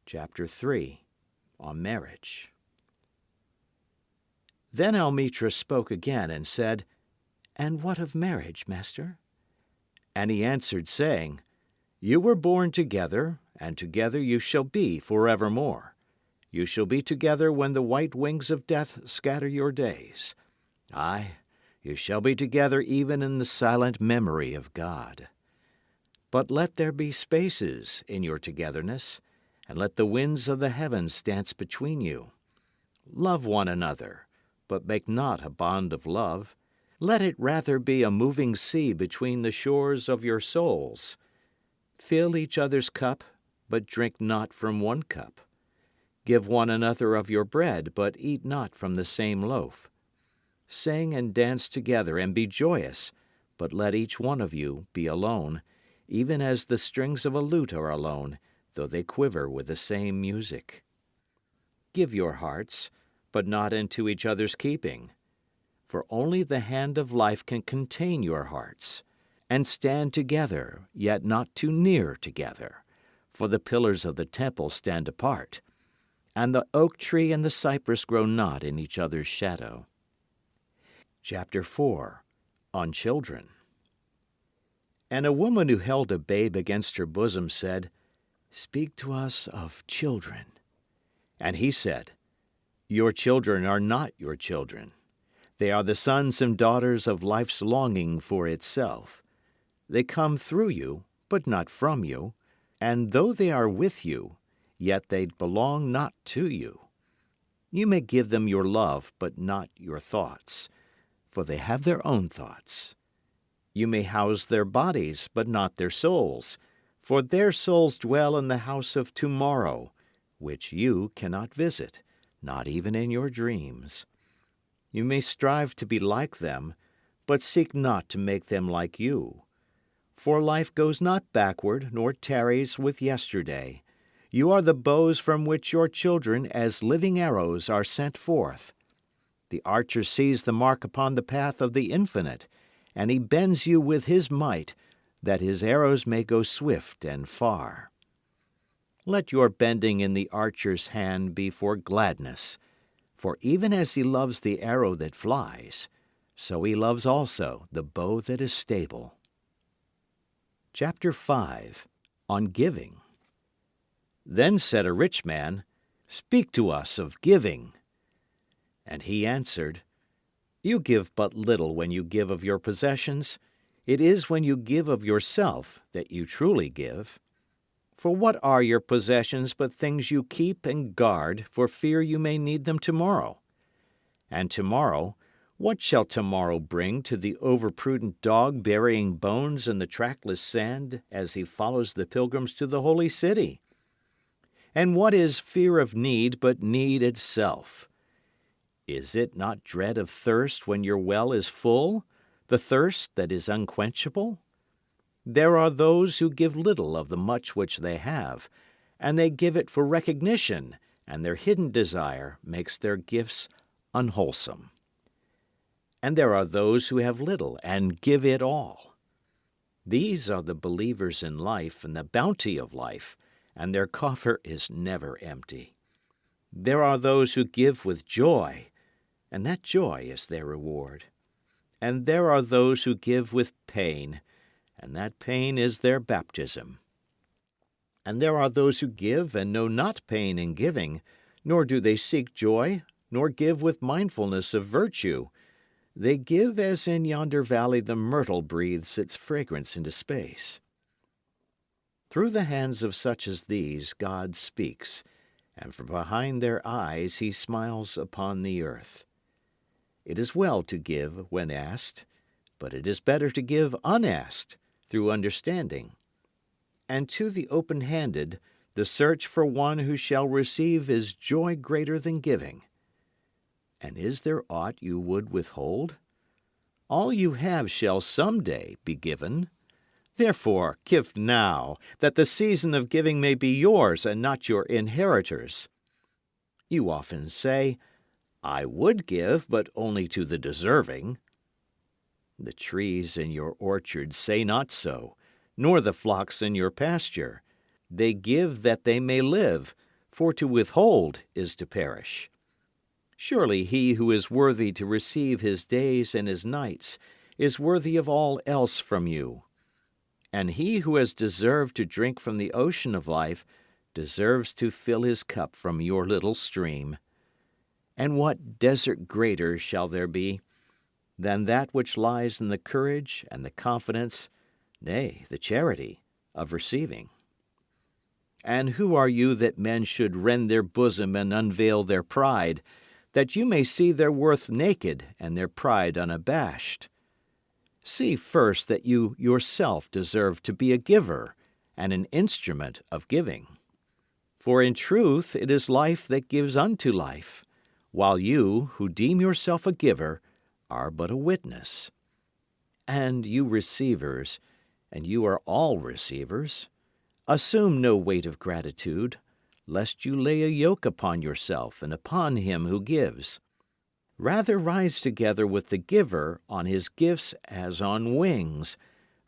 Chapter 3 on Marriage. Then Almitra spoke again and said, "And what of marriage, master?" And he answered, saying, "You were born together, and together you shall be forevermore. You shall be together when the white wings of death scatter your days. Aye, you shall be together even in the silent memory of God. But let there be spaces in your togetherness, and let the winds of the heavens dance between you. Love one another, but make not a bond of love. Let it rather be a moving sea between the shores of your souls. Fill each other's cup, but drink not from one cup. Give one another of your bread, but eat not from the same loaf. Sing and dance together and be joyous, but let each one of you be alone, even as the strings of a lute are alone, though they quiver with the same music. Give your hearts, but not into each other's keeping. For only the hand of life can contain your hearts. And stand together, yet not too near together. For the pillars of the temple stand apart, and the oak tree and the cypress grow not in each other's shadow. Chapter 4 on Children. And a woman who held a babe against her bosom said, "Speak to us of children." And he said, "Your children are not your children. They are the sons and daughters of life's longing for itself. They come through you, but not from you, and though they are with you, yet they belong not to you. You may give them your love, but not your thoughts, for they have their own thoughts. You may house their bodies, but not their souls, for their souls dwell in the house of tomorrow, which you cannot visit, not even in your dreams. You may strive to be like them, but seek not to make them like you. For life goes not backward, nor tarries with yesterday. You are the bows from which your children as living arrows are sent forth. The archer sees the mark upon the path of the infinite, and he bends you with his might, that his arrows may go swift and far. Let your bending in the archer's hand be for gladness, for even as he loves the arrow that flies, so he loves also the bow that is stable. Chapter 5 on Giving. Then said a rich man, "Speak to us of giving." And he answered, "You give but little when you give of your possessions. It is when you give of yourself that you truly give. For what are your possessions but things you keep and guard for fear you may need them tomorrow? And tomorrow, what shall tomorrow bring to the overprudent dog burying bones in the trackless sand as he follows the pilgrims to the holy city? And what is fear of need but need itself? Is it not dread of thirst when your well is full, the thirst that is unquenchable? There are those who give little of the much which they have, and they give it for recognition, and their hidden desire makes their gifts unwholesome. And there are those who have little and give it all. These are the believers in life and the bounty of life, and their coffer is never empty. There are those who give with joy, and that joy is their reward. And there are those who give with pain, and that pain is their baptism. And there are those who give and know not pain in giving, nor do they seek joy, nor give with mindfulness of virtue. They give as in yonder valley the myrtle breathes its fragrance into space. Through the hands of such as these God speaks, and from behind their eyes he smiles upon the earth. It is well to give when asked, but it is better to give unasked, through understanding. And to the open-handed, the search for one who shall receive is joy greater than giving. And is there aught you would withhold? All you have shall some day be given. Therefore give now, that the season of giving may be yours and not your inheritors. You often say, "I would give, but only to the deserving." The trees in your orchard say not so, nor the flocks in your pasture. They give that they may live, for to withhold is to perish. Surely he who is worthy to receive his days and his nights is worthy of all else from you. And he who has deserved to drink from the ocean of life deserves to fill his cup from your little stream. And what desert greater shall there be than that which lies in the courage and the confidence, nay, the charity, of receiving? And who are you that men should rend their bosom and unveil their pride, that you may see their worth naked and their pride unabashed? See first that you yourself deserve to be a giver and an instrument of giving. For in truth it is life that gives unto life, while you, who deem yourself a giver, are but a witness. And you receivers, and you are all receivers, assume no weight of gratitude, lest you lay a yoke upon yourself and upon him who gives. Rather rise together with the giver on his gifts as on wings,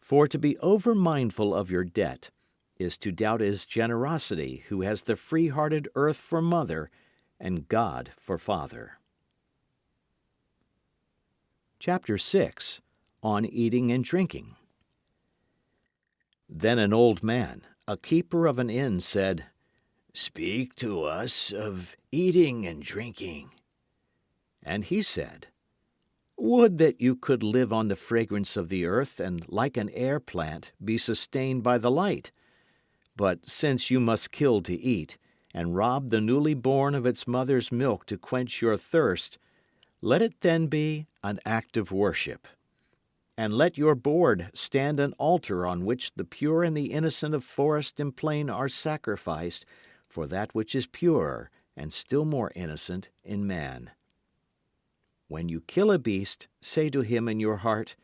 for to be over-mindful of your debt is to doubt his generosity who has the free-hearted earth for mother and God for father. Chapter 6. On Eating and Drinking. Then an old man, a keeper of an inn, said, "Speak to us of eating and drinking." And he said, "Would that you could live on the fragrance of the earth and like an air plant be sustained by the light. But since you must kill to eat, and rob the newly born of its mother's milk to quench your thirst, let it then be an act of worship. And let your board stand an altar on which the pure and the innocent of forest and plain are sacrificed for that which is purer and still more innocent in man. When you kill a beast, say to him in your heart,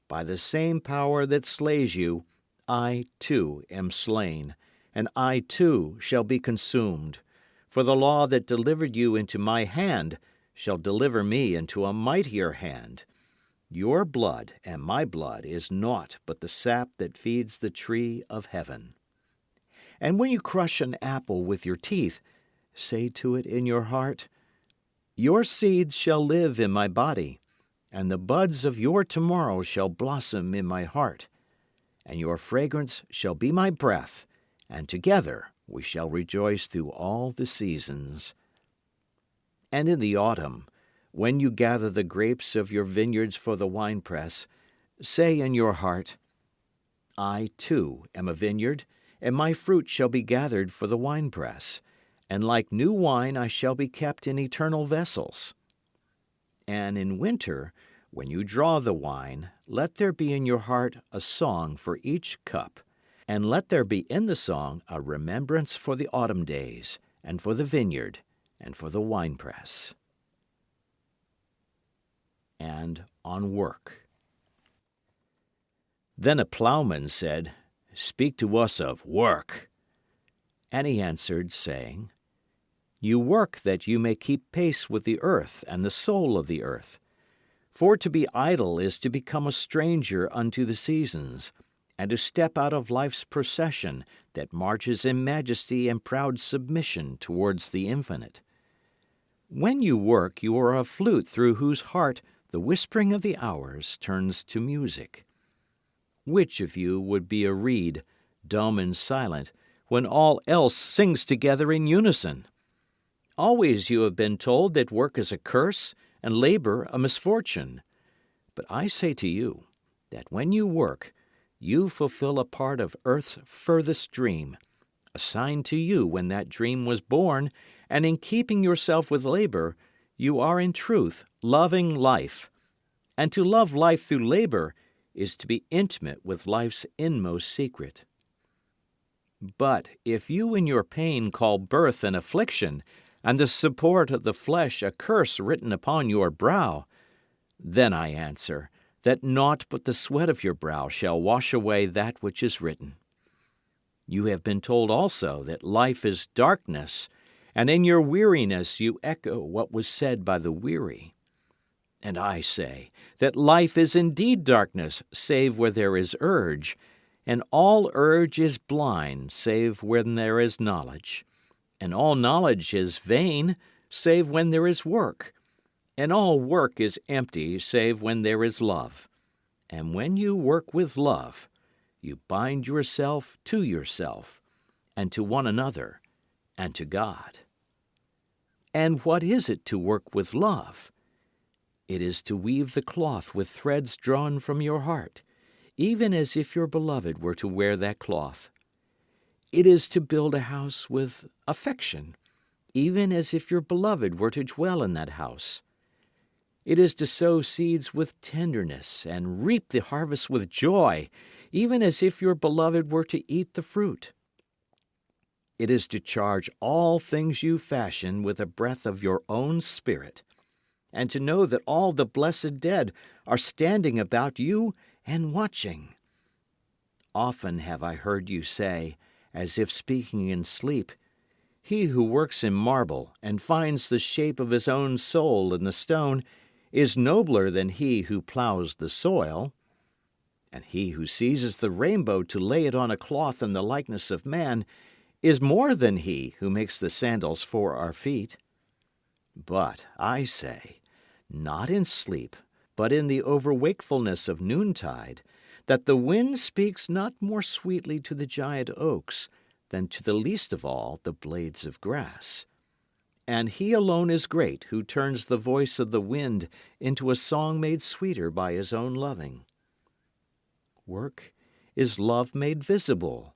'By the same power that slays you, I too am slain, and I too shall be consumed. For the law that delivered you into my hand shall deliver me into a mightier hand. Your blood and my blood is naught but the sap that feeds the tree of heaven.' And when you crush an apple with your teeth, say to it in your heart, 'Your seeds shall live in my body, and the buds of your tomorrow shall blossom in my heart. And your fragrance shall be my breath, and together we shall rejoice through all the seasons.' And in the autumn, when you gather the grapes of your vineyards for the winepress, say in your heart, 'I too am a vineyard, and my fruit shall be gathered for the winepress, and like new wine I shall be kept in eternal vessels.' And in winter, when you draw the wine, let there be in your heart a song for each cup, and let there be in the song a remembrance for the autumn days, and for the vineyard, and for the winepress." And on work. Then a plowman said, "Speak to us of work." And he answered, saying, "You work that you may keep pace with the earth and the soul of the earth. For to be idle is to become a stranger unto the seasons, and to step out of life's procession that marches in majesty and proud submission towards the infinite. When you work, you are a flute through whose heart the whispering of the hours turns to music. Which of you would be a reed, dumb and silent, when all else sings together in unison? Always you have been told that work is a curse and labor a misfortune. But I say to you that when you work, you fulfill a part of earth's furthest dream, assigned to you when that dream was born, and in keeping yourself with labor, you are in truth loving life. And to love life through labor is to be intimate with life's inmost secret. But if you in your pain call birth an affliction, and the support of the flesh a curse written upon your brow, then I answer that naught but the sweat of your brow shall wash away that which is written. You have been told also that life is darkness, and in your weariness you echo what was said by the weary. And I say that life is indeed darkness, save where there is urge, and all urge is blind, save when there is knowledge. And all knowledge is vain, save when there is work. And all work is empty, save when there is love. And when you work with love, you bind yourself, and to one another, and to God. And what is it to work with love? It is to weave the cloth with threads drawn from your heart, even as if your beloved were to wear that cloth. It is to build a house with affection, even as if your beloved were to dwell in that house. It is to sow seeds with tenderness and reap the harvest with joy, even as if your beloved were to eat the fruit. It is to charge all things you fashion with a breath of your own spirit, and to know that all the blessed dead are standing about you and watching. Often have I heard you say, as if speaking in sleep, "He who works in marble and finds the shape of his own soul in the stone is nobler than he who ploughs the soil. And he who seizes the rainbow to lay it on a cloth in the likeness of man is more than he who makes the sandals for our feet." But I say, not in sleep, but in the overwakefulness of noontide, that the wind speaks not more sweetly to the giant oaks than to the least of all the blades of grass. And he alone is great who turns the voice of the wind into a song made sweeter by his own loving. Work is love made visible,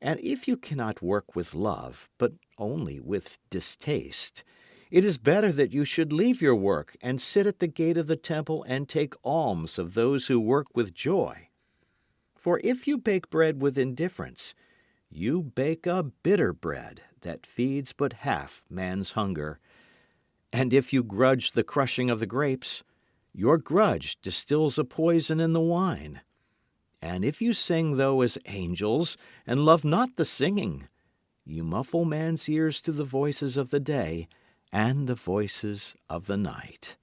and if you cannot work with love, but only with distaste, it is better that you should leave your work and sit at the gate of the temple and take alms of those who work with joy. For if you bake bread with indifference, you bake a bitter bread that feeds but half man's hunger. And if you grudge the crushing of the grapes, your grudge distills a poison in the wine. And if you sing though as angels and love not the singing, you muffle man's ears to the voices of the day and the voices of the night.